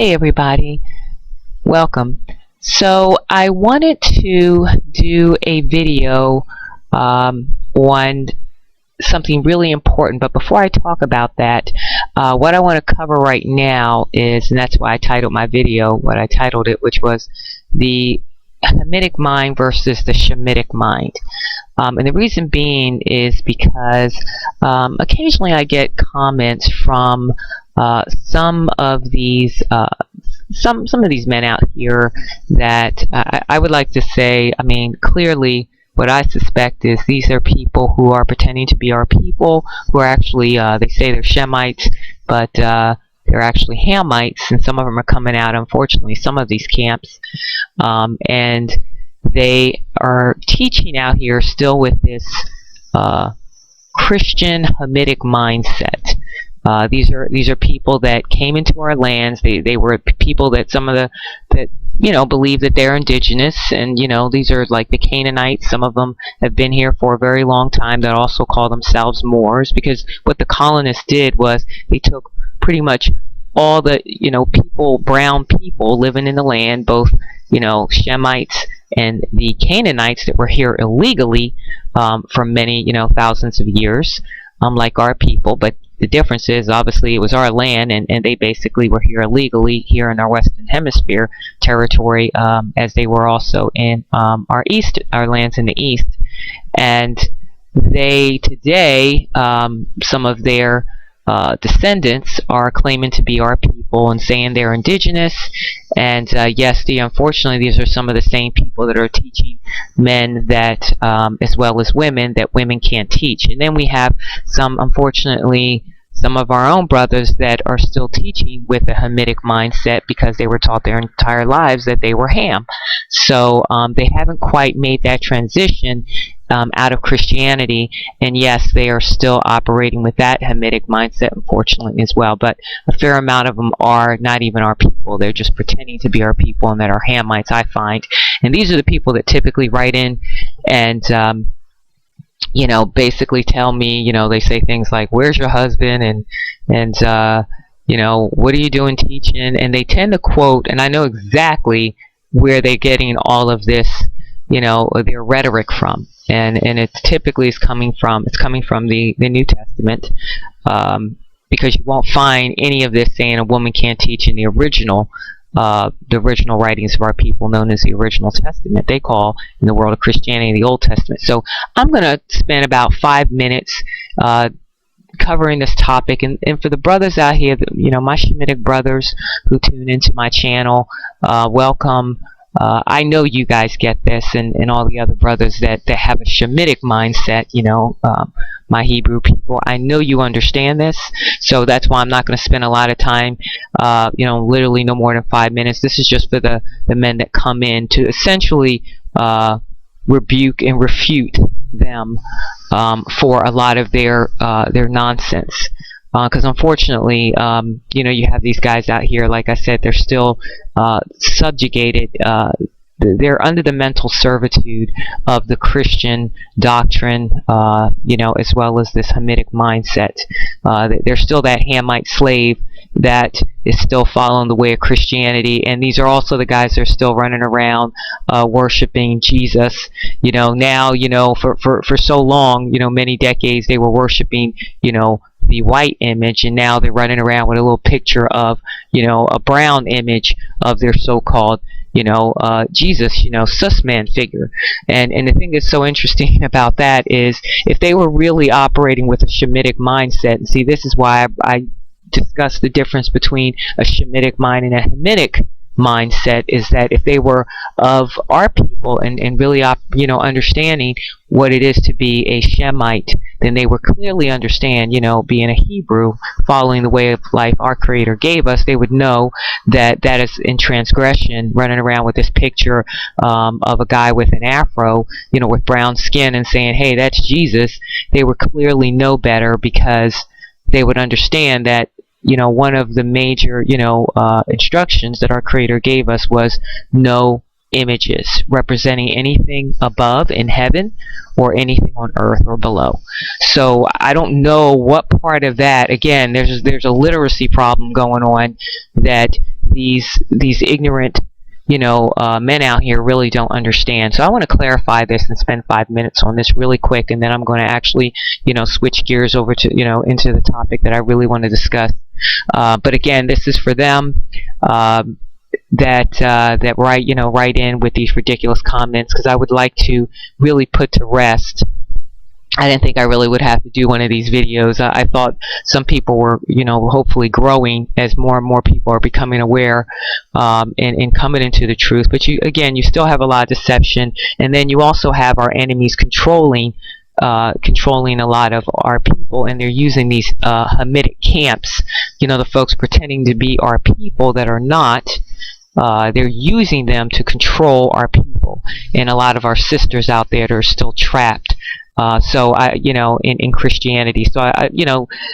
Hey everybody, welcome. So I wanted to do a video on something really important, but before I talk about that, what I want to cover right now is, and that's why I titled my video what I titled it, which was the Hamitic mind versus the Shemitic mind. And the reason being is because occasionally I get comments from some of these men out here that I would like to say, I mean, clearly what I suspect is these are people who are pretending to be our people, who are actually, they say they're Shemites, but they're actually Hamites, and some of them are coming out, unfortunately, some of these camps, and they are teaching out here still with this Christian Hamitic mindset. These are people that came into our lands. They were people that believe that they're indigenous, and these are like the Canaanites. Some of them have been here for a very long time that also call themselves Moors, because what the colonists did was they took pretty much all the brown people living in the land, both Shemites and the Canaanites that were here illegally for many thousands of years, like our people. But the difference is, obviously, it was our land, and they basically were here illegally here in our Western Hemisphere territory, as they were also in our lands in the East. And they today, some of their descendants are claiming to be our people and saying they're indigenous. And yes, unfortunately, these are some of the same people that are teaching men that, as well as women, that women can't teach. And then we have unfortunately, some of our own brothers that are still teaching with a Hamitic mindset because they were taught their entire lives that they were Ham. So they haven't quite made that transition out of Christianity, and yes, they are still operating with that Hamitic mindset, unfortunately, as well. But a fair amount of them are not even our people. They're just pretending to be our people and that are Hamites, I find. And these are the people that typically write in and basically tell me, they say things like, where's your husband, and what are you doing teaching? And they tend to quote, and I know exactly where they're getting all of this, their rhetoric from. And it typically is coming from the New Testament, because you won't find any of this saying a woman can't teach in the original writings of our people, known as the original Testament. They call, in the world of Christianity, the Old Testament. So I'm going to spend about 5 minutes covering this topic. And for the brothers out here, my Shemitic brothers who tune into my channel, welcome. I know you guys get this, and all the other brothers that have a Shemitic mindset, my Hebrew people, I know you understand this, so that's why I'm not going to spend a lot of time, literally no more than 5 minutes. This is just for the men that come in to essentially rebuke and refute them for a lot of their nonsense. Because unfortunately, you have these guys out here, like I said, they're still subjugated. They're under the mental servitude of the Christian doctrine, as well as this Hamitic mindset. They're still that Hamite slave that is still following the way of Christianity, and these are also the guys that are still running around worshiping Jesus. Now, for so long, many decades, they were worshiping, the white image, and now they're running around with a little picture of, a brown image of their so-called, Jesus, sus-man figure. And the thing that's so interesting about that is, if they were really operating with a Shemitic mindset, and see, this is why I discuss the difference between a Shemitic mind and a Hamitic mindset, is that if they were of our people and really understanding what it is to be a Shemite, then they would clearly understand, being a Hebrew, following the way of life our Creator gave us, they would know that that is in transgression, running around with this picture of a guy with an afro, with brown skin, and saying, hey, that's Jesus. They would clearly know better, because they would understand that one of the major, instructions that our Creator gave us was know images representing anything above in heaven or anything on earth or below. So I don't know what part of that. Again, there's a literacy problem going on that these ignorant men out here really don't understand. So I want to clarify this and spend 5 minutes on this really quick, and then I'm going to actually switch gears over to into the topic that I really want to discuss. But again, this is for them that write in with these ridiculous comments, because I would like to really put to rest. I didn't think I really would have to do one of these videos. I thought some people were, hopefully growing as more and more people are becoming aware and coming into the truth. But you still have a lot of deception, and then you also have our enemies controlling a lot of our people, and they're using these Hamitic camps. The folks pretending to be our people that are not. They're using them to control our people, and a lot of our sisters out there that are still trapped. In Christianity. So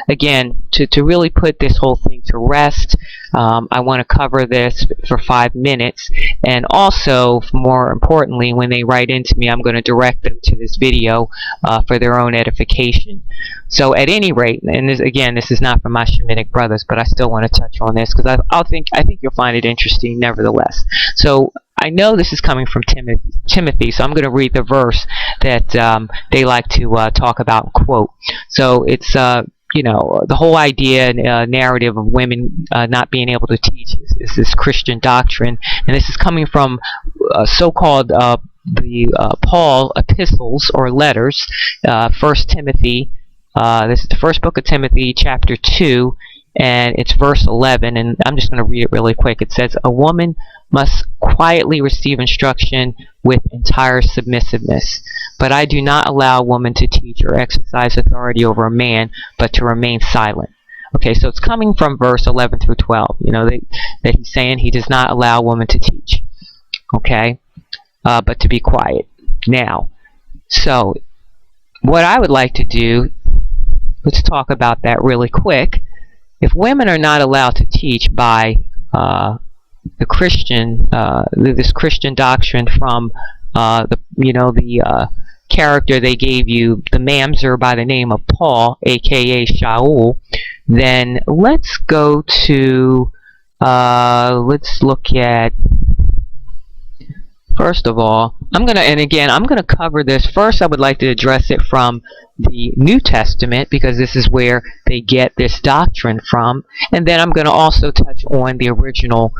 again, to really put this whole thing to rest, I want to cover this for 5 minutes, and also, more importantly, when they write into me, I'm going to direct them to this video for their own edification. So at any rate, and this is not for my Shemitic brothers, but I still want to touch on this because I think you'll find it interesting nevertheless. So I know this is coming from Timothy, so I'm going to read the verse that they like to talk about and quote. So it's the whole idea narrative of women not being able to teach is this Christian doctrine, and this is coming from so-called the Paul epistles or letters, 1 Timothy. This is the first book of Timothy, chapter 2, and it's verse 11, and I'm just going to read it really quick. It says, "A woman must quietly receive instruction with entire submissiveness. But I do not allow a woman to teach or exercise authority over a man, but to remain silent." Okay, so it's coming from verse 11 through 12. That he's saying he does not allow a woman to teach. Okay, but to be quiet. Now, so what I would like to do, let's talk about that really quick. If women are not allowed to teach by the Christian, this Christian doctrine from the character they gave you, the mamzer by the name of Paul, aka Shaul, then let's go to let's look at, first of all, I'm gonna cover this. First, I would like to address it from the New Testament, because this is where they get this doctrine from, and then I'm going to also touch on the original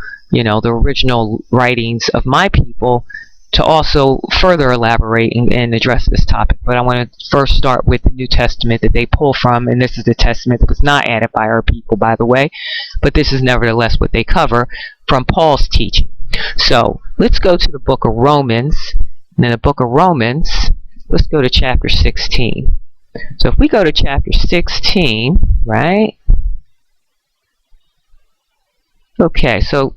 writings of my people to also further elaborate and address this topic. But I want to first start with the New Testament that they pull from, and this is the testament that was not added by our people, by the way, but this is nevertheless what they cover from Paul's teaching. So let's go to the book of Romans, and in the book of Romans, let's go to chapter 16. So if we go to chapter 16, right? Okay, so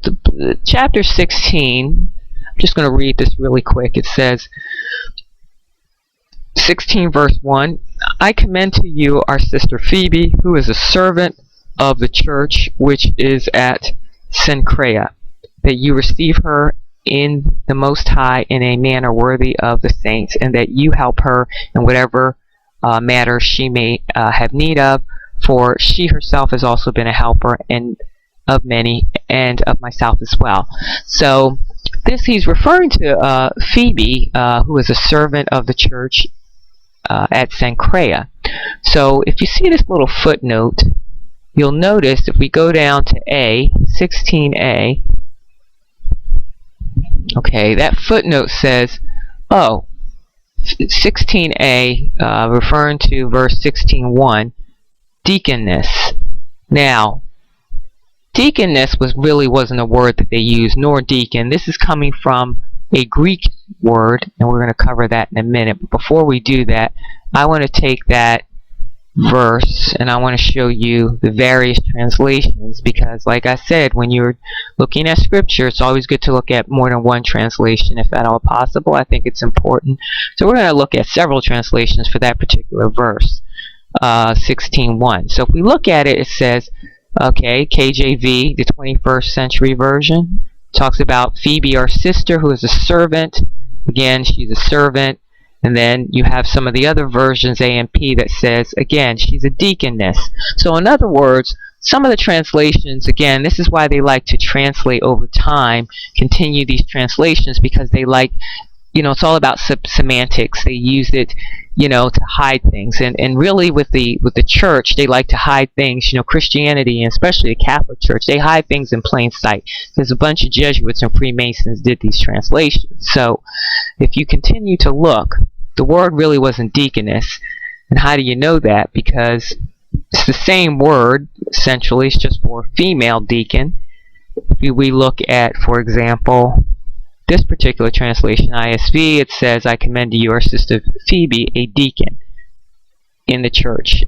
chapter 16, I'm just going to read this really quick. It says, 16 verse 1, "I commend to you our sister Phoebe, who is a servant of the church which is at Cenchrea, that you receive her in the Most High in a manner worthy of the saints, and that you help her in whatever matter she may have need of, for she herself has also been a helper and of many, and of myself as well." So this, he's referring to Phoebe, who is a servant of the church at Cenchrea. So if you see this little footnote, you'll notice if we go down to 16a, okay, that footnote says, 16a, referring to verse 16:1, deaconess. Now, deaconess wasn't a word that they used, nor deacon. This is coming from a Greek word, and we're going to cover that in a minute. But before we do that, I want to take that verse and I want to show you the various translations, because like I said, when you're looking at scripture, it's always good to look at more than one translation if at all possible. I think it's important. So we're going to look at several translations for that particular verse, 16:1. So if we look at it, it says, okay, KJV, the 21st century version, Talks about Phoebe, our sister, who is a servant. Again, she's a servant. And then you have some of the other versions, AMP, that says, again, she's a deaconess. So in other words, some of the translations, again, this is why they like to translate over time, continue these translations, because they like, it's all about semantics. They use it, to hide things. And really with the church, they like to hide things. Christianity, and especially the Catholic Church, they hide things in plain sight. There's a bunch of Jesuits and Freemasons did these translations. So if you continue to look, the word really wasn't deaconess. And how do you know that? Because it's the same word, essentially. It's just for female deacon. If we look at, for example, this particular translation, ISV, it says, I commend to you our sister Phoebe, a deacon in the church.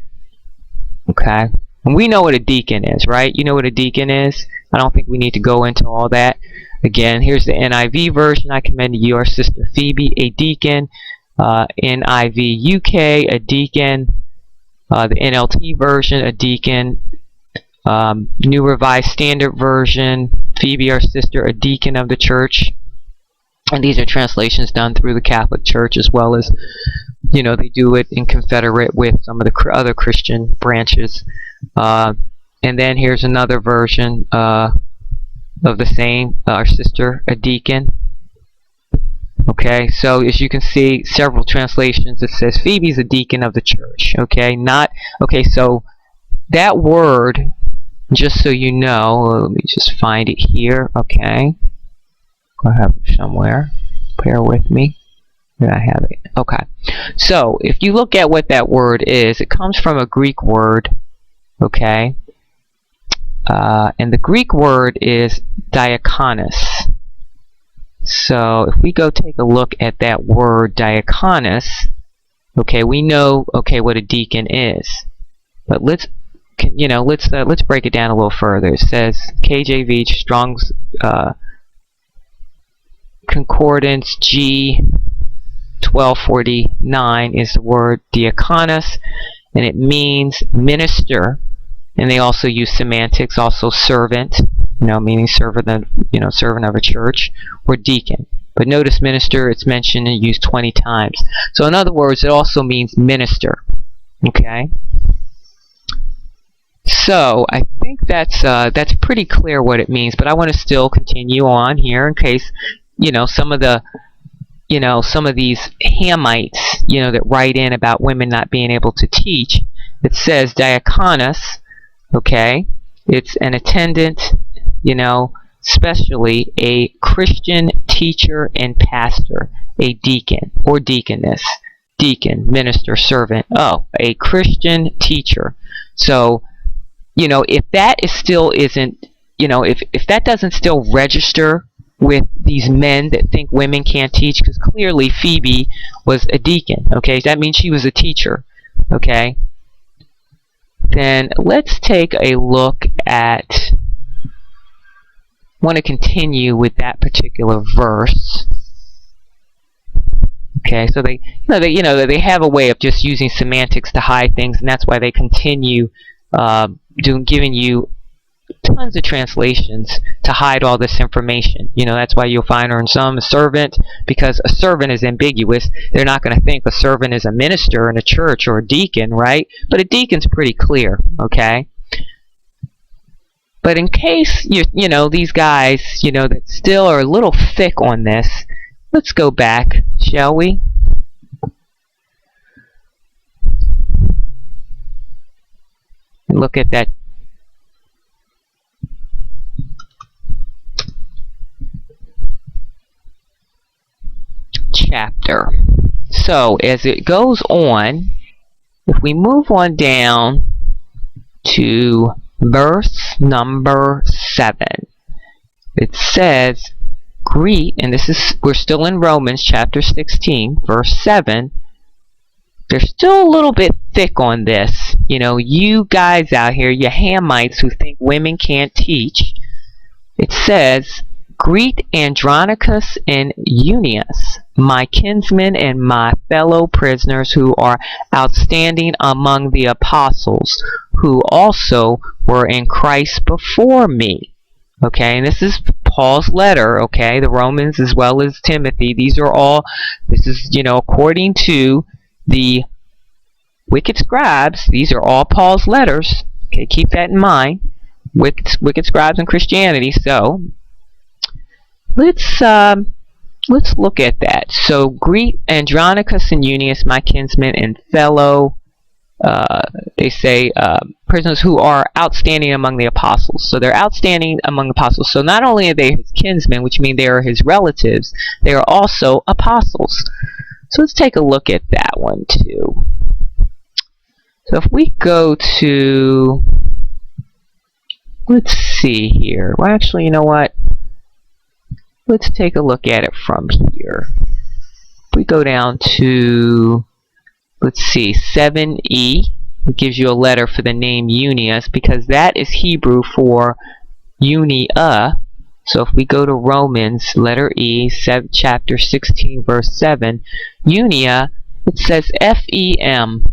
Okay? And we know what a deacon is, right? You know what a deacon is? I don't think we need to go into all that. Again, here's the NIV version. I commend to you our sister Phoebe, a deacon. NIV UK, a deacon. The NLT version, a deacon. New Revised Standard Version, Phoebe, our sister, a deacon of the church. And these are translations done through the Catholic Church, as well as, they do it in confederate with some of the other Christian branches. And then here's another version of the same, our sister, a deacon. Okay, so as you can see, several translations, it says Phoebe's a deacon of the church. Okay, so that word, just so you know, let me just find it here. Okay. I have it somewhere. Bear with me. Here I have it. Okay. So, if you look at what that word is, it comes from a Greek word. Okay. And the Greek word is diakonos. So, if we go take a look at that word diakonos, okay, we know, what a deacon is. But let's break it down a little further. It says KJV, Strong's Concordance G 1249 is the word diakonos, and it means minister. And they also use semantics, also servant, meaning servant of a church, or deacon. But notice minister, it's mentioned and used 20 times. So in other words, it also means minister. Okay. So I think that's pretty clear what it means. But I want to still continue on here in case some of these Hamites, that write in about women not being able to teach. It says diakonos, okay? It's an attendant, especially a Christian teacher and pastor, a deacon or deaconess, deacon, minister, servant. Oh, a Christian teacher. So, if that is still isn't, if that doesn't still register with these men that think women can't teach, because clearly Phoebe was a deacon, okay? That means she was a teacher, okay? Then let's take a look at, I want to continue with that particular verse. Okay, so they have a way of just using semantics to hide things, and that's why they continue giving you tons of translations to hide all this information. That's why you'll find her in some a servant, because a servant is ambiguous. They're not going to think a servant is a minister in a church or a deacon, right? But a deacon's pretty clear, okay? But in case these guys, that still are a little thick on this, let's go back, shall we? And look at that chapter. So as it goes on, if we move on down to verse number 7, it says, greet, and we're still in Romans chapter 16, verse 7. They're still a little bit thick on this. You guys out here, you Hamites who think women can't teach. It says, greet Andronicus and Eunice, my kinsmen and my fellow prisoners who are outstanding among the apostles, who also were in Christ before me. Okay, and this is Paul's letter, okay, the Romans as well as Timothy. This is, according to the wicked scribes, these are all Paul's letters. Okay, keep that in mind. Wicked scribes in Christianity. So let's look at that. So greet Andronicus and Unius, my kinsmen and fellow, they say, prisoners who are outstanding among the apostles. So they're outstanding among the apostles. So not only are they his kinsmen, which means they are his relatives, they are also apostles. So let's take a look at that one too. So if we go to, let's see here. Well, actually, you know what? Let's take a look at it from here. If we go down to, let's see, 7e, it gives you a letter for the name Unius, because that is Hebrew for Unia. So if we go to Romans, letter E, chapter 16, verse 7, Unia, it says F-E-M.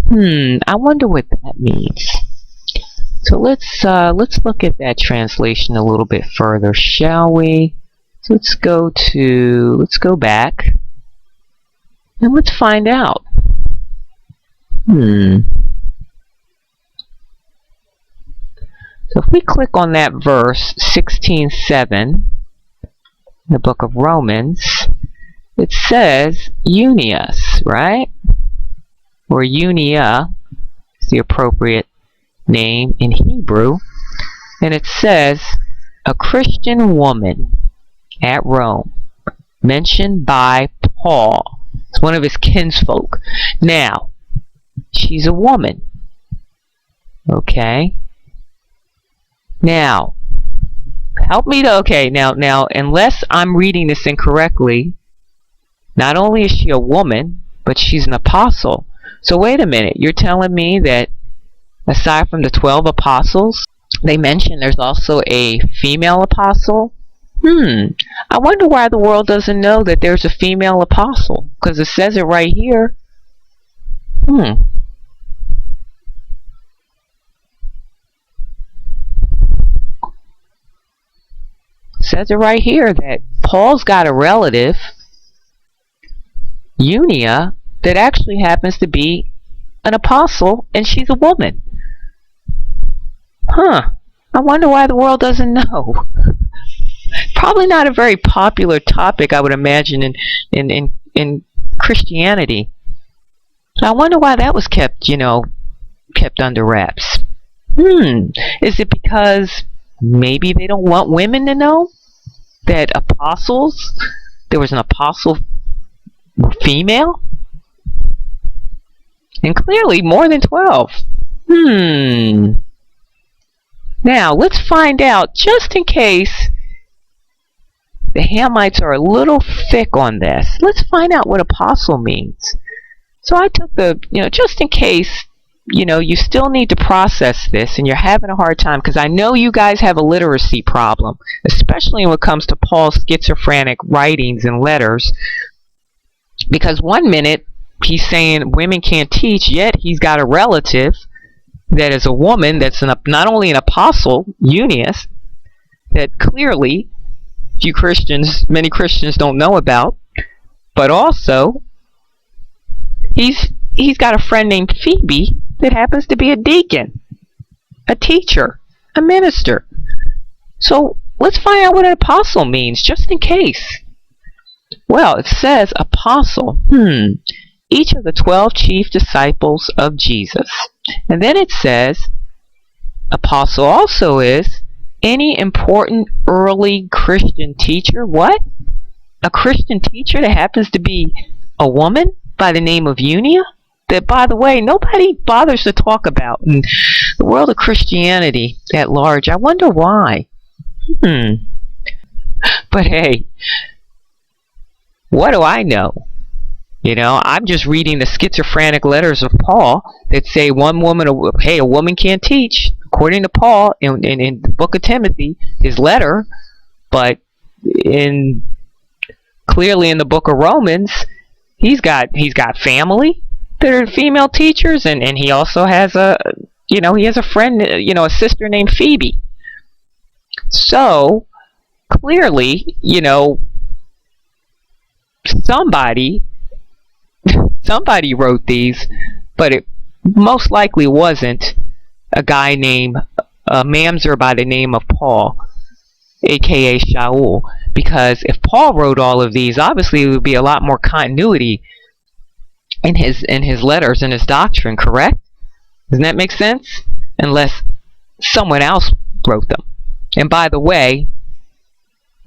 I wonder what that means. So let's look at that translation a little bit further, shall we? So let's go back and let's find out. So if we click on that verse 16:7 in the book of Romans, it says Unius, right? Or Unia is the appropriate name in Hebrew, and it says a Christian woman at Rome, mentioned by Paul. It's one of his kinsfolk. Now, she's a woman. Okay? Now, help me to, okay, now, unless I'm reading this incorrectly, not only is she a woman, but she's an apostle. So wait a minute, you're telling me that aside from the 12 apostles, they mention there's also a female apostle? I wonder why the world doesn't know that there's a female apostle, because it says it right here. It says it right here that Paul's got a relative, Unia, that actually happens to be an apostle, and she's a woman. I wonder why the world doesn't know. Probably not a very popular topic, I would imagine, in Christianity. So I wonder why that was kept under wraps. Is it because maybe they don't want women to know that there was an apostle female? And clearly more than 12. Now, let's find out, just in case the Hamites are a little thick on this. Let's find out what apostle means. So I took just in case, you still need to process this and you're having a hard time, because I know you guys have a literacy problem, especially when it comes to Paul's schizophrenic writings and letters. Because one minute he's saying women can't teach, yet he's got a relative that is a woman that's not only an apostle, Unius, that clearly many Christians don't know about, but also he's got a friend named Phoebe that happens to be a deacon, a teacher, a minister. So let's find out what an apostle means, just in case. Well, it says apostle. Each of the 12 chief disciples of Jesus. And then it says apostle also is any important early Christian teacher. What? A Christian teacher that happens to be a woman by the name of Unia? That, by the way, nobody bothers to talk about in the world of Christianity at large. I wonder why. But hey, what do I know? I'm just reading the schizophrenic letters of Paul that say a woman can't teach, according to Paul in the book of Timothy, his letter. But clearly in the book of Romans, he's got family that are female teachers, and he also has a friend, a sister named Phoebe. So clearly, somebody wrote these, but it most likely wasn't a guy named a mamzer by the name of Paul, aka Shaul, because if Paul wrote all of these, obviously there would be a lot more continuity in his letters and his doctrine, correct? Doesn't that make sense? Unless someone else wrote them. And by the way,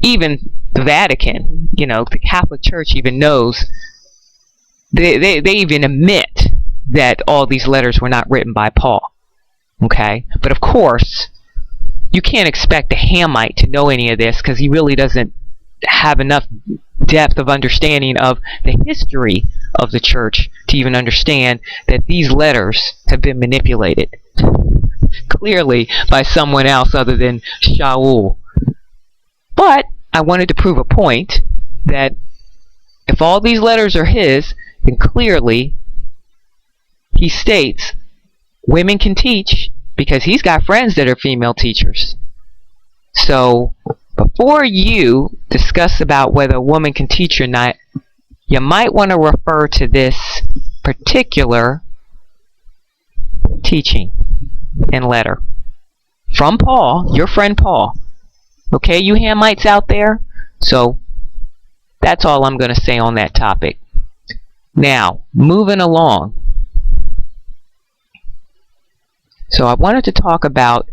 even the Vatican, the Catholic Church even knows, they even admit that all these letters were not written by Paul. Okay? But of course, you can't expect a Hamite to know any of this, because he really doesn't have enough depth of understanding of the history of the church to even understand that these letters have been manipulated clearly by someone else other than Shaul. But I wanted to prove a point that if all these letters are his, then clearly he states women can teach, because he's got friends that are female teachers. So before you discuss about whether a woman can teach or not, you might want to refer to this particular teaching and letter from Paul, your friend Paul. Okay, you Hamites out there? So that's all I'm going to say on that topic. Now, moving along. So I wanted to talk about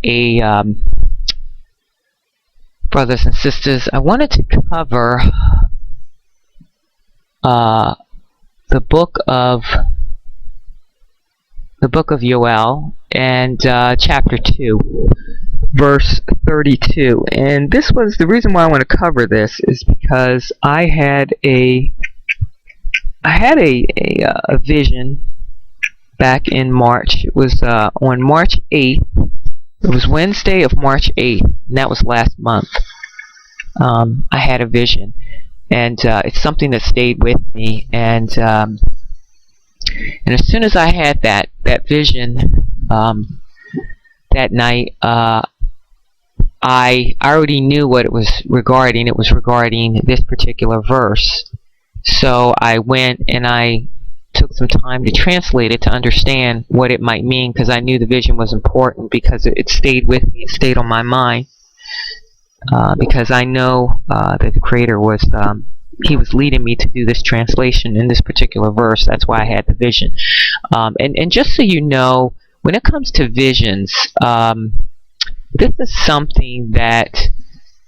brothers and sisters, I wanted to cover the book of Yoel, and chapter 2, verse 32. And this was the reason why I want to cover this, is because I had a vision back in March. It was on March 8th. It was Wednesday of March 8th, and that was last month. I had a vision, and it's something that stayed with me. And as soon as I had that vision that night, I already knew what it was regarding. It was regarding this particular verse. So I went and I took some time to translate it to understand what it might mean, because I knew the vision was important, because it stayed with me, it stayed on my mind, because I know that the Creator was he was leading me to do this translation in this particular verse. That's why I had the vision. And just so you know, when it comes to visions, this is something that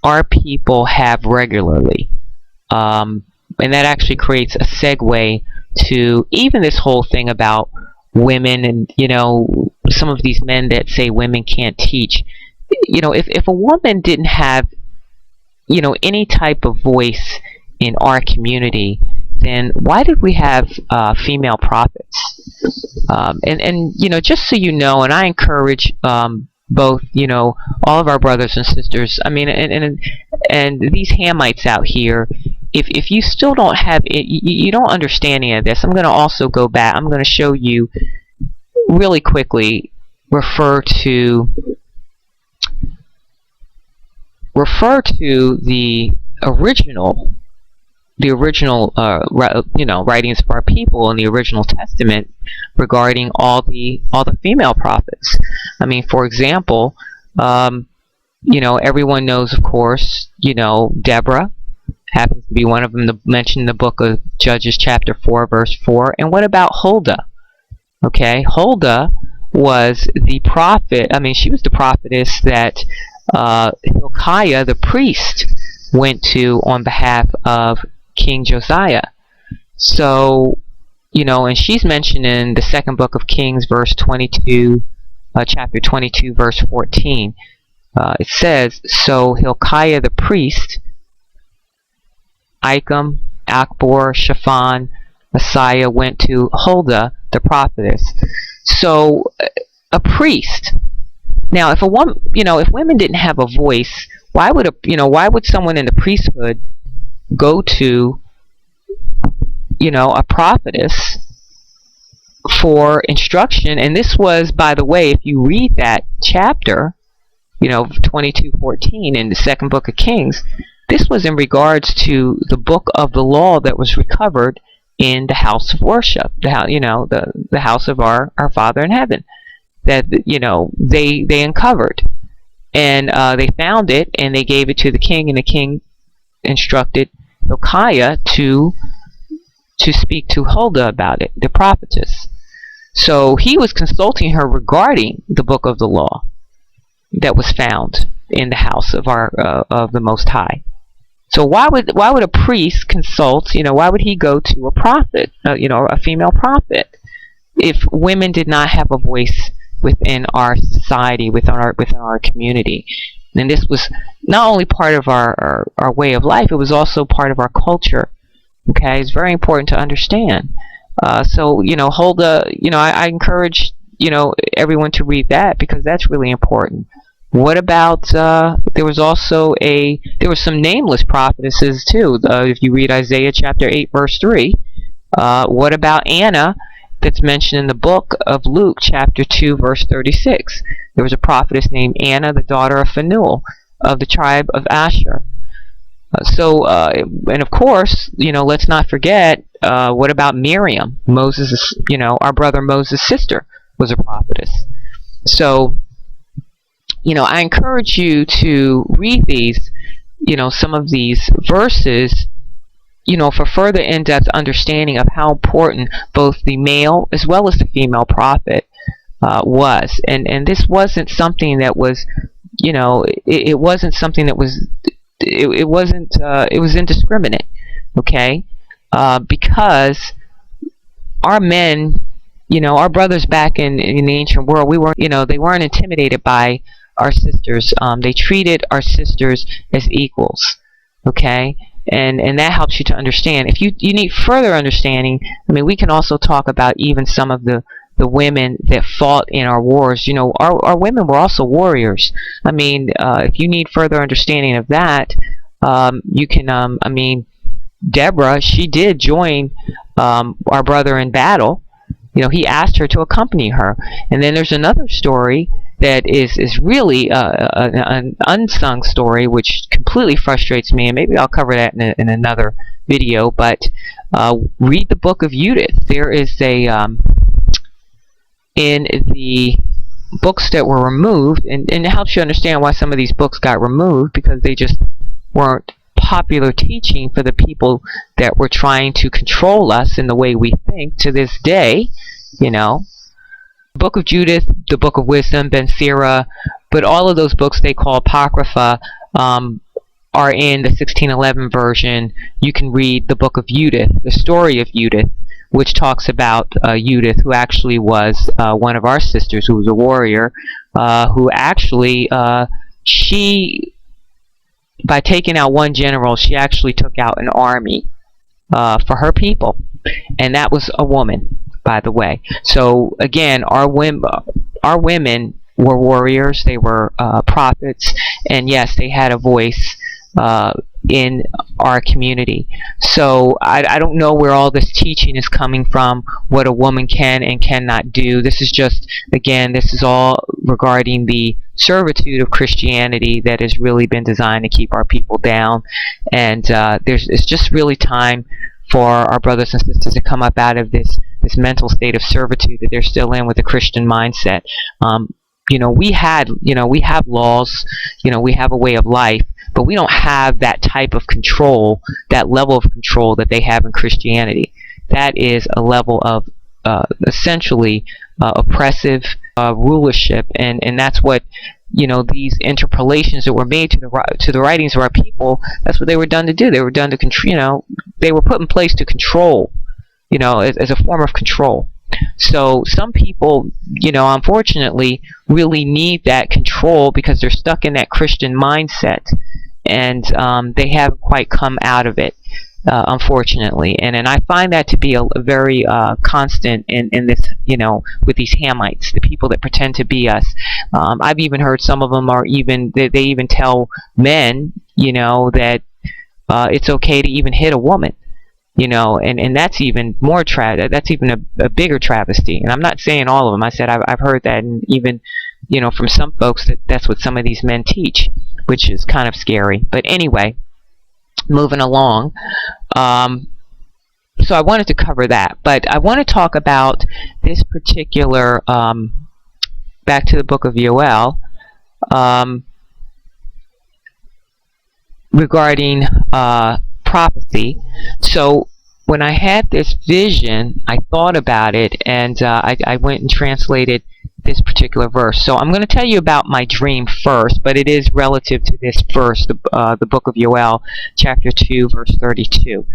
our people have regularly, and that actually creates a segue to even this whole thing about women, and some of these men that say women can't teach. If a woman didn't have any type of voice in our community, then why did we have female prophets? And just so you know, and I encourage both all of our brothers and sisters, I mean, and these Hamites out here, if you still don't have it, you don't understand any of this, I'm going to also go back. I'm going to show you really quickly. Refer to the original writings of our people in the original Testament regarding all the female prophets. I mean, for example, everyone knows, of course, Deborah happens to be one of them, mentioned in the book of Judges chapter 4 verse 4. And what about Huldah? Okay, Huldah was the prophet. I mean, she was the prophetess that Hilkiah the priest went to on behalf of King Josiah. So, and she's mentioned in the second book of Kings, verse 22, chapter 22, verse 14. It says, so Hilkiah the priest, Achim, Akbor, Shaphan, Messiah went to Huldah the prophetess. So a priest. Now, if a woman, if women didn't have a voice, why would someone in the priesthood go to, a prophetess for instruction? And this was, by the way, if you read that chapter, 22:14 in the second book of Kings, this was in regards to the book of the law that was recovered in the house of worship, the house of our Father in heaven, that they uncovered, and they found it, and they gave it to the king, and the king instructed Hilkiah to speak to Huldah about it, the prophetess. So he was consulting her regarding the book of the law that was found in the house of the Most High. So why would a priest consult? Why would he go to a prophet? A female prophet, if women did not have a voice within our society, within our community. And this was not only part of our way of life; it was also part of our culture. Okay, it's very important to understand. So Huldah, I encourage everyone to read that, because that's really important. What about there were some nameless prophetesses too. If you read Isaiah chapter 8 verse 3, what about Anna, that's mentioned in the book of Luke chapter 2 verse 36? There was a prophetess named Anna, the daughter of Phanuel, of the tribe of Asher. And of course, let's not forget, what about Miriam, Moses', our brother Moses' sister, was a prophetess. So, I encourage you to read these, some of these verses, for further in-depth understanding of how important both the male as well as the female prophet was. And this wasn't something that was, it wasn't something that was, it was indiscriminate, okay? Because our men, our brothers back in the ancient world, they weren't intimidated by our sisters. They treated our sisters as equals, okay? And that helps you to understand. If you need further understanding, we can also talk about even some of the women that fought in our wars. Our women were also warriors. If you need further understanding of that, you can, Deborah, she did join our brother in battle. He asked her to accompany her. And then there's another story that is really an unsung story, which completely frustrates me, and maybe I'll cover that in another video. But read the book of Judith. There is in the books that were removed, and it helps you understand why some of these books got removed, because they just weren't popular teaching for the people that were trying to control us in the way we think to this day. Book of Judith, the Book of Wisdom, Ben Sira, but all of those books they call Apocrypha are in the 1611 version. You can read the Book of Judith, the story of Judith, which talks about Judith, who actually was one of our sisters, who was a warrior, who actually, she, by taking out one general, she actually took out an army for her people, and that was a woman, by the way. So again, our women were warriors. They were prophets, and yes, they had a voice in our community. So I don't know where all this teaching is coming from, what a woman can and cannot do. This is just, again, this is all regarding the servitude of Christianity that has really been designed to keep our people down. And it's just really time for our brothers and sisters to come up out of this mental state of servitude that they're still in with the Christian mindset. We have laws, we have a way of life, but we don't have that type of control, that level of control that they have in Christianity. That is a level of essentially oppressive rulership, and that's what these interpolations that were made to the writings of our people. That's what they were done to do. They were done to control. They were put in place to control, as a form of control. So some people, unfortunately, really need that control because they're stuck in that Christian mindset, and they haven't quite come out of it, unfortunately. And I find that to be a very constant in this, with these Hamites, the people that pretend to be us. I've even heard some of them they even tell men, that it's okay to even hit a woman. And that's even more that's even a bigger travesty. And I'm not saying all of them. I said I've heard that, and even from some folks that's what some of these men teach, which is kind of scary. But anyway, moving along. So I wanted to cover that, but I want to talk about this particular, back to the book of Yoel, regarding prophecy. So when I had this vision, I thought about it, and I went and translated this particular verse. So I'm going to tell you about my dream first, but it is relative to this verse, the book of Yoel, chapter 2, verse 32.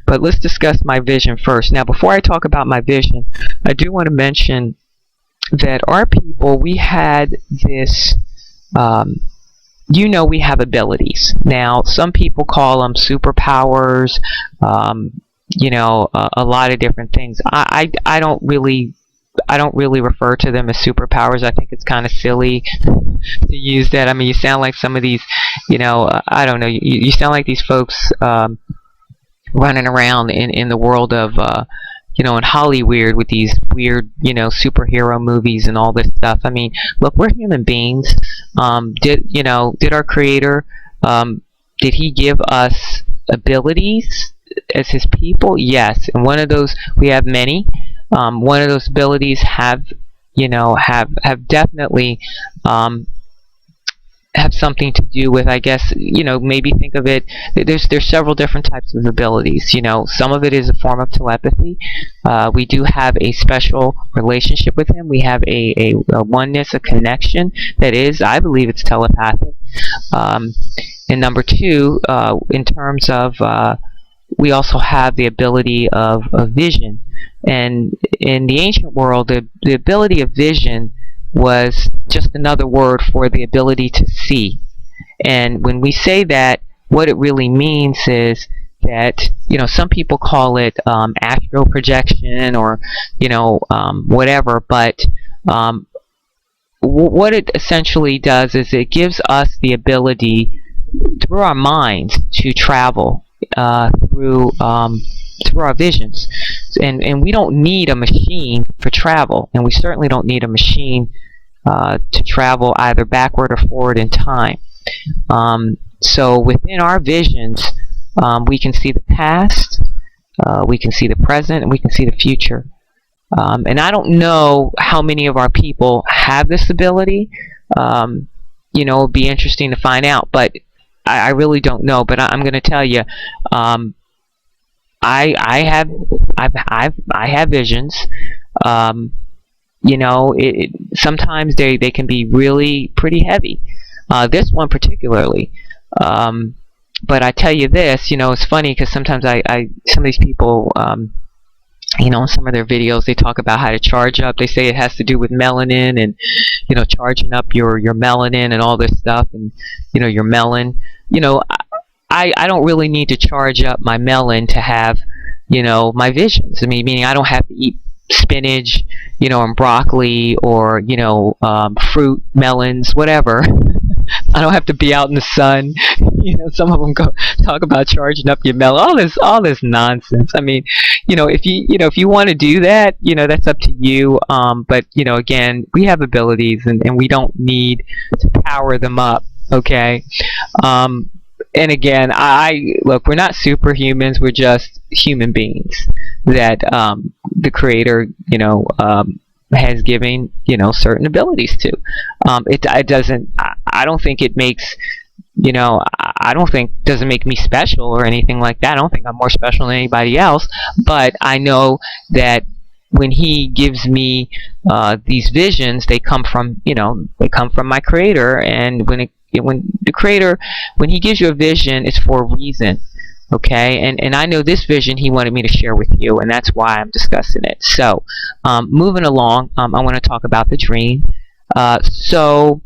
But let's discuss my vision first. Now, before I talk about my vision, I do want to mention that our people, we had this, we have abilities. Now, some people call them superpowers, a lot of different things. I don't really refer to them as superpowers. I think it's kind of silly to use that. I mean, you sound like some of these, I don't know, you sound like these folks running around in the world of, in Hollywood with these weird, superhero movies and all this stuff. I mean, look, we're human beings. Did our Creator, did He give us abilities as His people? Yes, and one of those, we have many. One of those abilities have definitely have something to do with, I guess, maybe think of it, there's several different types of abilities. Some of it is a form of telepathy. We do have a special relationship with Him. We have a oneness, a connection that is, I believe it's telepathic. And number two, in terms of, we also have the ability of vision. And in the ancient world, the ability of vision was just another word for the ability to see. And when we say that, what it really means is that, some people call it astral projection or, whatever, but what it essentially does is it gives us the ability through our minds to travel through our visions. And we don't need a machine for travel, and we certainly don't need a machine to travel either backward or forward in time. So within our visions, we can see the past, we can see the present, and we can see the future. And I don't know how many of our people have this ability. It'd be interesting to find out, but I really don't know. But I'm going to tell you, I have visions. Sometimes they can be really pretty heavy. This one particularly. But I tell you this, it's funny because sometimes some of these people, in some of their videos, they talk about how to charge up. They say it has to do with melanin and, charging up your melanin and all this stuff, and, your melon. I don't really need to charge up my melon to have, my visions. I mean, meaning I don't have to eat spinach, and broccoli or, fruit, melons, whatever. I don't have to be out in the sun. Some of them talk about charging up your melon. All this nonsense. I mean, if you want to do that, that's up to you. But again, we have abilities, and we don't need to power them up. Okay. And again, look, we're not superhumans. We're just human beings that the Creator, has given, certain abilities to. It doesn't. I don't think it makes. I don't think doesn't make me special or anything like that. I don't think I'm more special than anybody else. But I know that when He gives me these visions, they come from my Creator, and when the Creator, when He gives you a vision, it's for a reason. Okay, and I know this vision He wanted me to share with you, and that's why I'm discussing it. So, moving along, I want to talk about the dream. So,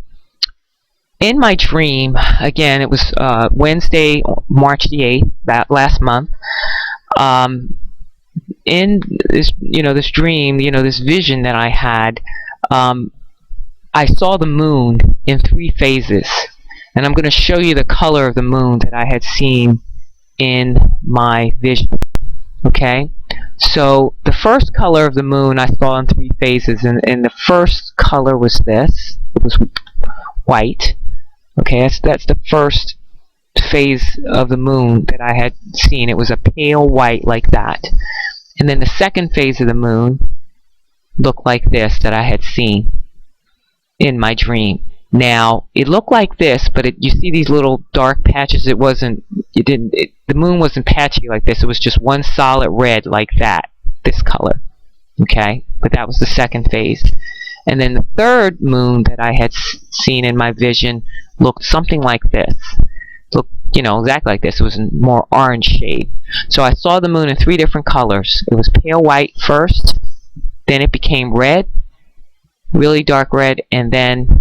in my dream, again, it was Wednesday, March the 8th, that last month. In this, this dream, this vision that I had, I saw the moon in 3 phases, and I'm going to show you the color of the moon that I had seen in my vision. Okay, so the first color of the moon I saw in 3 phases, and the first was this. It was white. Okay, that's the first phase of the moon that I had seen. It was a pale white like that. And then the second phase of the moon looked like this that I had seen in my dream. Now, it looked like this, but you see these little dark patches. The moon wasn't patchy like this. It was just one solid red like that, this color. Okay? But that was the second phase. And then the third moon that I had seen in my vision looked something like this. Looked, exactly like this. It was in more orange shade. So I saw the moon in 3 different colors. It was pale white first, then it became red, really dark red, and then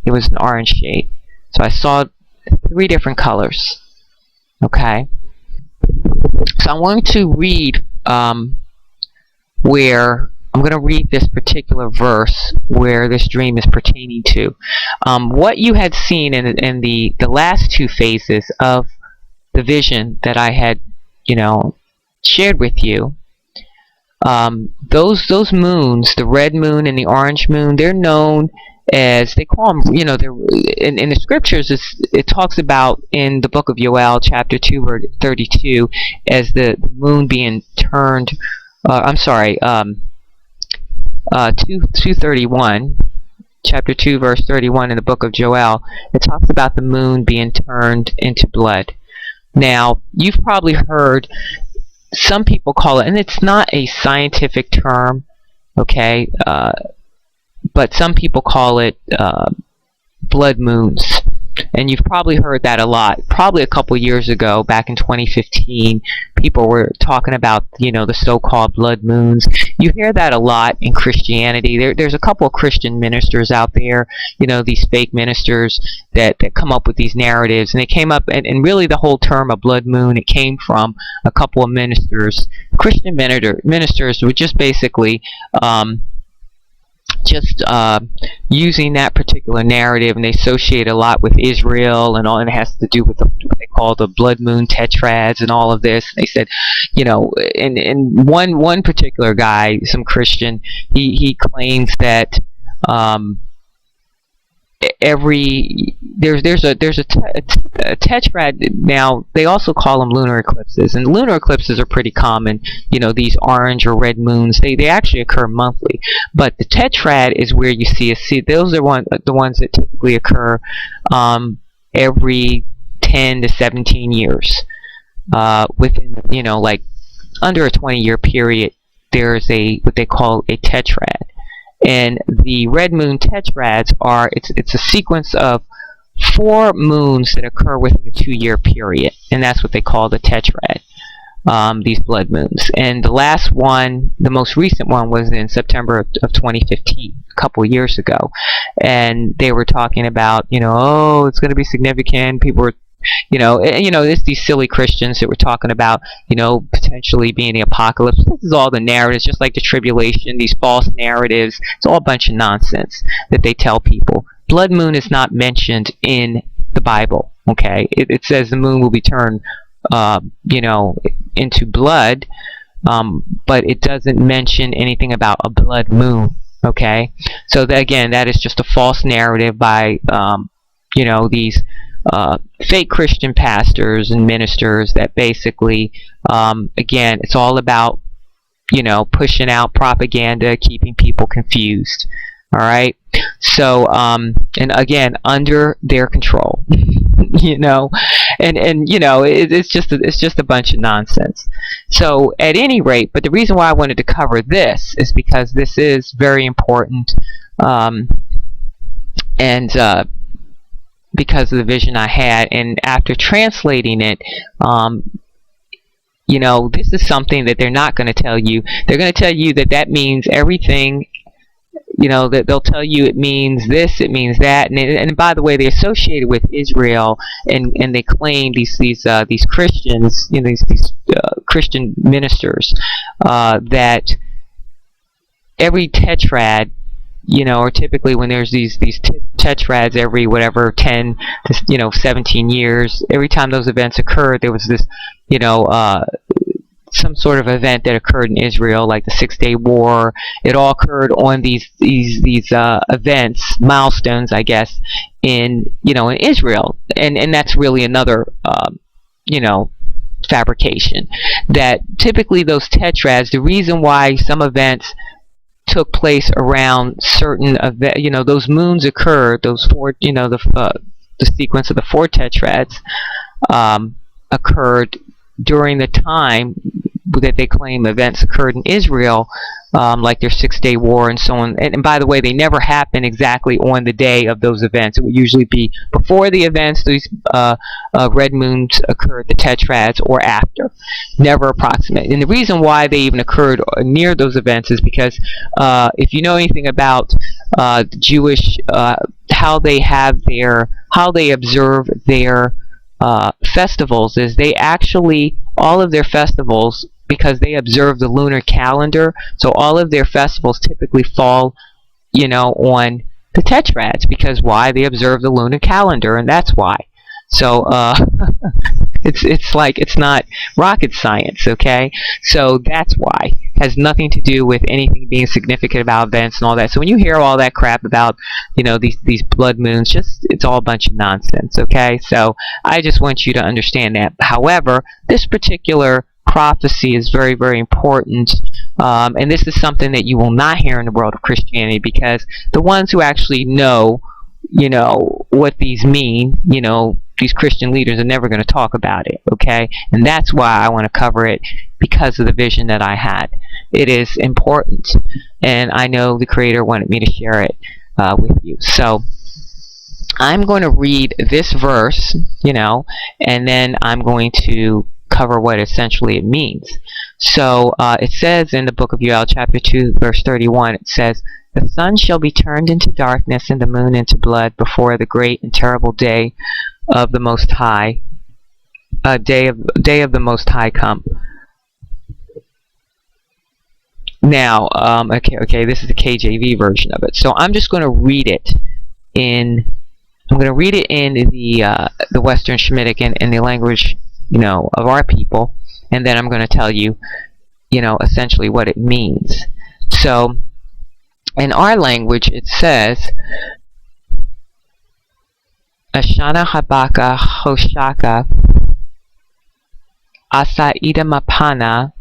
it was an orange shade. So I saw 3 different colors. Okay? So I'm going to read I'm going to read this particular verse where this dream is pertaining to. What you had seen in the last 2 phases of the vision that I had, shared with you, those moons, the red moon and the orange moon, they're known as, they call them, they're in the scriptures. It talks about in the book of Joel, chapter 2, verse 32, as the moon being turned. 231, chapter 2, verse 31 in the book of Joel. It talks about the moon being turned into blood. Now, you've probably heard some people call it, and it's not a scientific term, okay, but some people call it blood moons. And you've probably heard that a lot. Probably a couple years ago, back in 2015, people were talking about, the so-called blood moons. You hear that a lot in Christianity. There's a couple of Christian ministers out there, these fake ministers that come up with these narratives. And they came up, and really the whole term of blood moon, it came from a couple of ministers. Christian ministers were just basically using that particular narrative, and they associate a lot with Israel and all, and it has to do with what they call the blood moon tetrads and all of this. They said, and one particular guy, some Christian, he claims that there's a tetrad. Now they also call them lunar eclipses, and lunar eclipses are pretty common. These orange or red moons, they actually occur monthly. But the tetrad is where you see those are the ones that typically occur every 10 to 17 years. Within like under a 20-year period, there's what they call a tetrad. And the red moon tetrads it's a sequence of 4 moons that occur within a 2-year period, and that's what they call the tetrad, these blood moons. And the last one, the most recent one, was in September of 2015, a couple of years ago, and they were talking about, it's going to be significant. People were it's these silly Christians that were talking about, potentially being the apocalypse. This is all the narratives, just like the tribulation, these false narratives. It's all a bunch of nonsense that they tell people. Blood moon is not mentioned in the Bible, okay? It says the moon will be turned, into blood, but it doesn't mention anything about a blood moon, okay? So again, that is just a false narrative by, these fake Christian pastors and ministers that basically, again, it's all about, pushing out propaganda, keeping people confused. All right. So, and again, under their control, it's just a bunch of nonsense. So, at any rate, but the reason why I wanted to cover this is because this is very important, because of the vision I had, and after translating it, this is something that they're not going to tell you. They're going to tell you that means everything. That they'll tell you it means this, it means that, and by the way, they associate it with Israel, and they claim these Christians, these Christian ministers, that every tetrad, or typically when there's these tetrads every 10 to 17 years, every time those events occurred, there was this some sort of event that occurred in Israel, like the 6-Day War. It all occurred on these events, milestones, I guess, in Israel, and that's really another fabrication. That typically those tetrads, the reason why some events took place around certain event, those moons occurred, those four, the sequence of the 4 tetrads occurred during the time that they claim events occurred in Israel, like their 6-Day War and so on. And by the way, they never happen exactly on the day of those events. It would usually be before the events, these red moons occurred, the tetrads, or after. Never approximate. And the reason why they even occurred near those events is because if you know anything about Jewish, how they observe their festivals, is they actually, all of their festivals, because they observe the lunar calendar, so all of their festivals typically fall on the tetrads, because why? They observe the lunar calendar, and that's why. So it's like, it's not rocket science, okay? So that's why. It has nothing to do with anything being significant about events and all that. So when you hear all that crap about these blood moons, it's all a bunch of nonsense, okay? So I just want you to understand that. However, this particular prophecy is very, very important, and this is something that you will not hear in the world of Christianity, because the ones who actually know what these mean, these Christian leaders are never going to talk about it, okay? And that's why I want to cover it, because of the vision that I had. It is important, and I know the Creator wanted me to share it with you. So I'm going to read this verse, and then I'm going to cover what essentially it means. So it says in the book of Joel, chapter 2, verse 31, it says, "The sun shall be turned into darkness and the moon into blood before the great and terrible day of the Most High, day of the Most High come." Now, okay, this is the KJV version of it. So I'm just going to read it in the Western Shemitic, in the language of our people, and then I'm going to tell you essentially what it means. So in our language it says, Ashana Habaka Hoshaka Asaida Mapana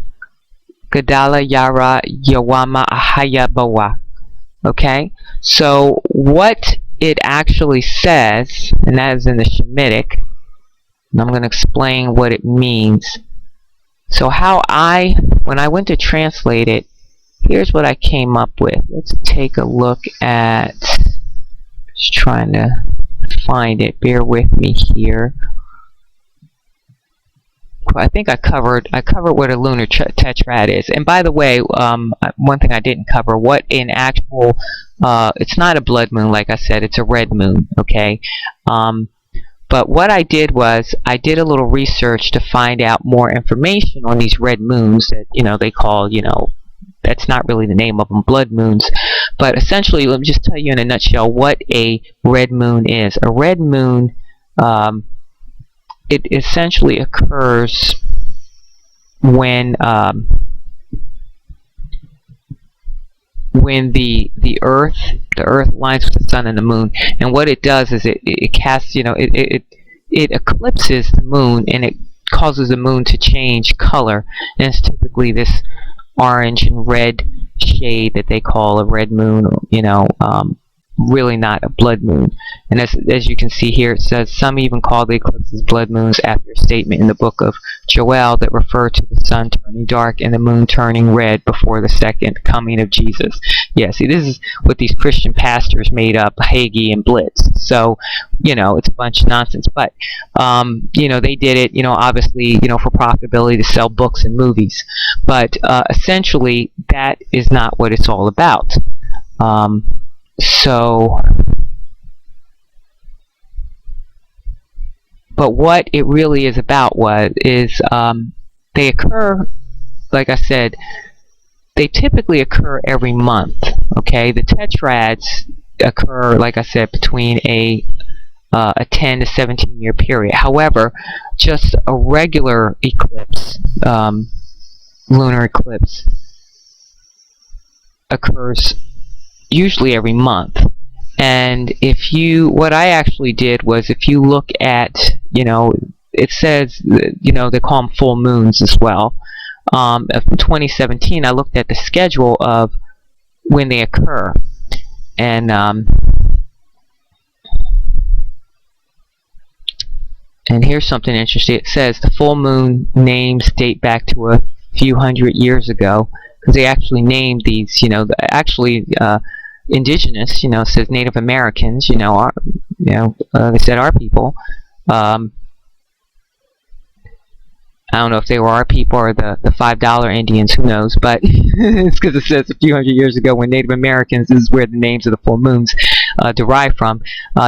Gadala Yara Yawama Ahayabawa. Okay, so what it actually says, and that is in the Shemitic, and I'm going to explain what it means. So when I went to translate it, here's what I came up with. Let's take a look at, just trying to find it, bear with me here. I think I covered what a lunar tetrad is. And by the way, one thing I didn't cover, what in actual, it's not a blood moon, like I said, it's a red moon, okay? But what I did was, I did a little research to find out more information on these red moons that, they call, that's not really the name of them, blood moons. But essentially, let me just tell you in a nutshell what a red moon is. A red moon, it essentially occurs when the earth aligns with the sun and the moon, and what it does is it casts, it eclipses the moon, and it causes the moon to change color, and it's typically this orange and red shade that they call a red moon, really not a blood moon. And as you can see here, it says, some even call the eclipses blood moons, after a statement in the book of Joel that refer to the sun turning dark and the moon turning red before the second coming of Jesus. Yeah, see, this is what these Christian pastors made up, Hagee and Blitz. So, it's a bunch of nonsense. But, they did it, obviously, for profitability, to sell books and movies. But essentially, that is not what it's all about. But what it really is about is they occur, like I said, they typically occur every month. Okay, the tetrads occur, like I said, between a 10 to 17 year period. However, just a regular eclipse, lunar eclipse occurs usually every month. And what I actually did was, if you look at, it says, they call them full moons as well. From 2017, I looked at the schedule of when they occur. And here's something interesting. It says the full moon names date back to a few hundred years ago, because they actually named these, indigenous, it says Native Americans, they said our people. I don't know if they were our people or the $5 Indians, who knows, but it's because it says a few hundred years ago when Native Americans, this is where the names of the full moons derive from,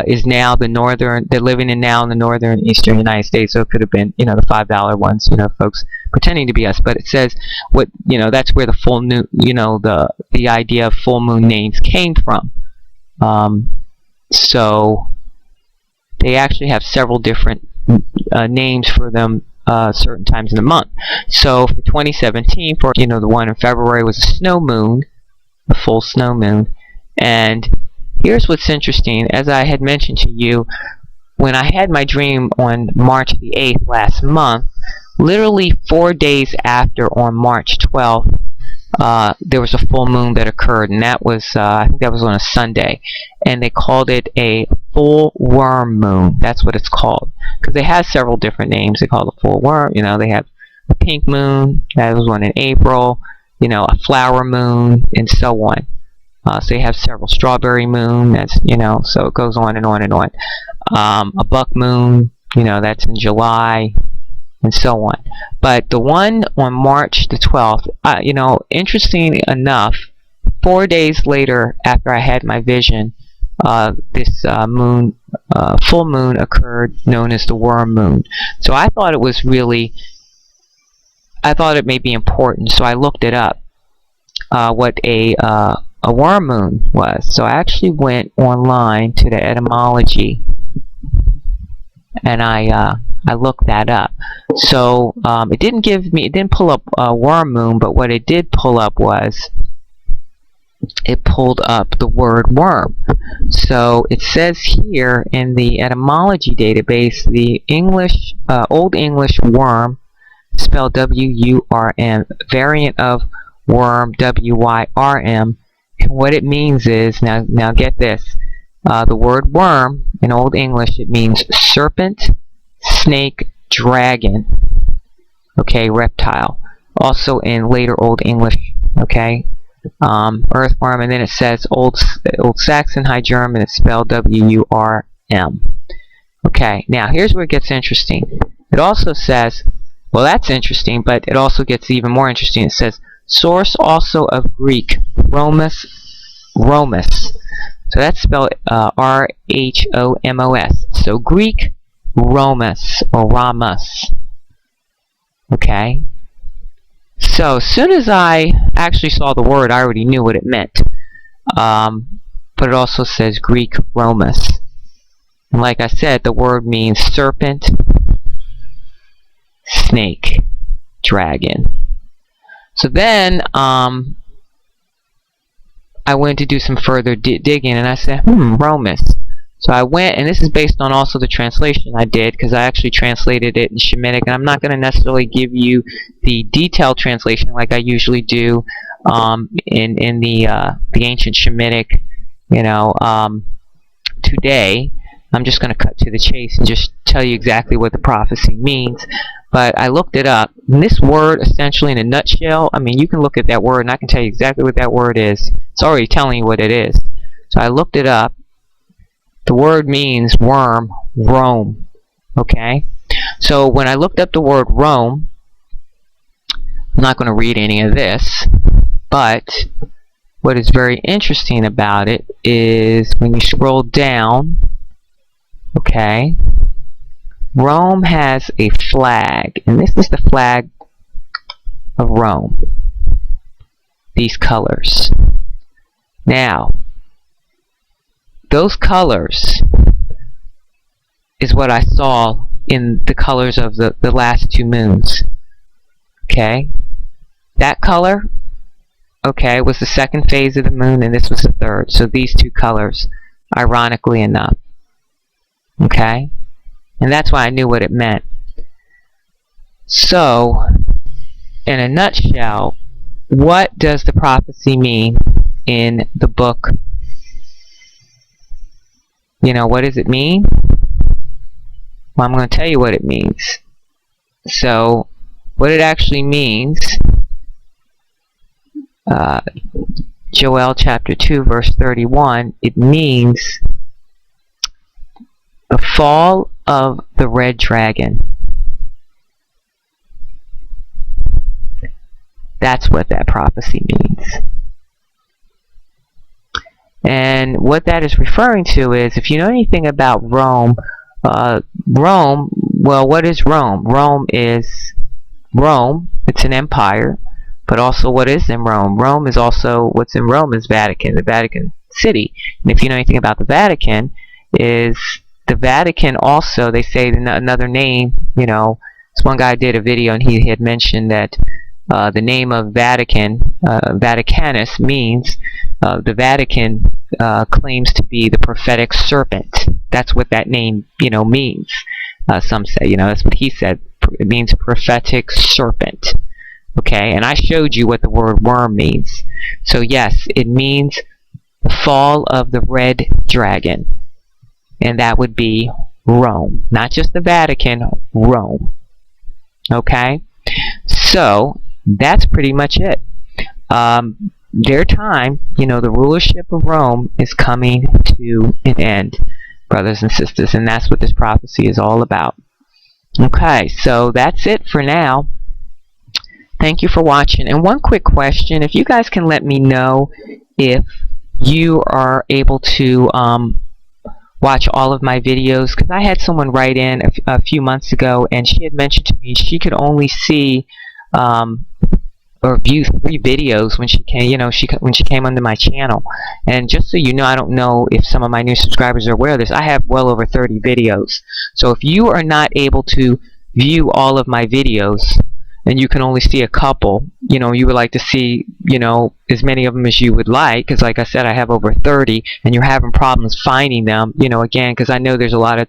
is now they're living in now in the northern eastern United States, so it could have been, the $5 ones, folks pretending to be us, but it says that's where the full moon, the idea of full moon names came from. So they actually have several different names for them certain times in the month. So for 2017, for the one in February was a snow moon, a full snow moon. And here's what's interesting. As I had mentioned to you, when I had my dream on March the 8th last month, literally 4 days after, on March 12th, there was a full moon that occurred, and that was I think that was on a Sunday, and they called it a full worm moon. That's what it's called, because they have several different names. They call it a full worm. They have a pink moon. That was one in April. A flower moon, and so on. So they have several. Strawberry moon. That's so it goes on and on and on. A buck moon. That's in July, and so on. But the one on March the 12th, interesting enough, 4 days later after I had my vision, this full moon occurred, known as the worm moon. So I thought it may be important, so I looked it up, what a worm moon was. So I actually went online to the etymology, and I looked that up. So it didn't pull up worm moon, but what it did pull up was, it pulled up the word worm. So it says here in the etymology database, the Old English worm, spelled W-U-R-M, variant of worm, W-Y-R-M, and what it means is, now get this, the word worm in Old English, it means serpent, snake, dragon, okay, reptile. Also in later Old English, okay, earthworm, and then it says Old Saxon High German, it's spelled W-U-R-M. Okay, now here's where it gets interesting. It also says, well, that's interesting, but it also gets even more interesting. It says, source also of Greek, Romus. So that's spelled R-H-O-M-O-S. So Greek, Romus, or Ramus. Okay? So as soon as I actually saw the word, I already knew what it meant. But it also says Greek, Romus. And like I said, the word means serpent, snake, dragon. So then I went to do some further digging, and I said, Romus. So I went, and this is based on also the translation I did, because I actually translated it in Shemitic, and I'm not going to necessarily give you the detailed translation like I usually do in the ancient Shemitic, today. I'm just going to cut to the chase and just tell you exactly what the prophecy means. But I looked it up, and this word, essentially in a nutshell, I mean, you can look at that word, and I can tell you exactly what that word is. It's already telling you what it is. So I looked it up. The word means worm, Rome. Okay? So when I looked up the word Rome, I'm not going to read any of this, but what is very interesting about it is when you scroll down, okay, Rome has a flag, and this is the flag of Rome. These colors. Now, those colors is what I saw in the colors of the last two moons. Okay? That color, okay, was the second phase of the moon, and this was the third. So these two colors, ironically enough. Okay? And that's why I knew what it meant. So, in a nutshell, what does the prophecy mean in the book? You know, what does it mean? Well, I'm going to tell you what it means. So, what it actually means, Joel chapter 2 verse 31, it means the fall of the red dragon. That's what that prophecy means. And what that is referring to is, if you know anything about Rome, well, what is Rome? Rome, it's an empire, but also what is in Rome? Rome is also, what's in Rome is Vatican, the Vatican City. And if you know anything about the Vatican, is the Vatican also, they say another name, you know, this one guy did a video and he had mentioned that the name of Vatican, Vaticanus, means the Vatican claims to be the prophetic serpent. That's what that name, you know, means. Some say, you know, that's what he said. It means prophetic serpent. Okay, and I showed you what the word worm means. So yes, it means the fall of the red dragon. And that would be Rome. Not just the Vatican, Rome. Okay? So, that's pretty much it. Their time, you know, the rulership of Rome is coming to an end, brothers and sisters, and that's what this prophecy is all about. Okay, so that's it for now. Thank you for watching. And one quick question, if you guys can let me know if you are able to watch all of my videos, because I had someone write in a few months ago and she had mentioned to me she could only see or view 3 videos when she came, you know, when she came onto my channel. And just so you know, I don't know if some of my new subscribers are aware of this, I have well over 30 videos. So if you are not able to view all of my videos and you can only see a couple, you know, you would like to see, you know, as many of them as you would like, because like I said, I have over 30, and you're having problems finding them, you know, again, because I know there's a lot of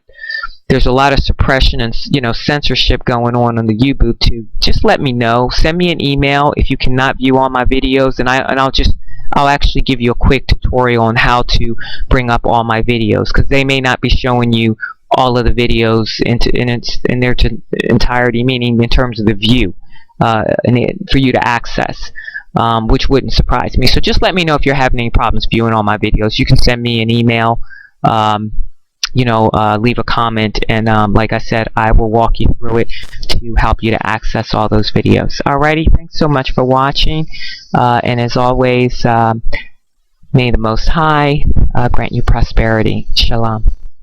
suppression and, you know, censorship going on the YouTube. Just let me know. Send me an email if you cannot view all my videos, and I'll actually give you a quick tutorial on how to bring up all my videos, because they may not be showing you all of the videos in their entirety, meaning in terms of the view, for you to access, which wouldn't surprise me. So just let me know if you're having any problems viewing all my videos. You can send me an email, you know, leave a comment, and like I said, I will walk you through it to help you to access all those videos. Alrighty, thanks so much for watching, and as always, may the Most High grant you prosperity. Shalom.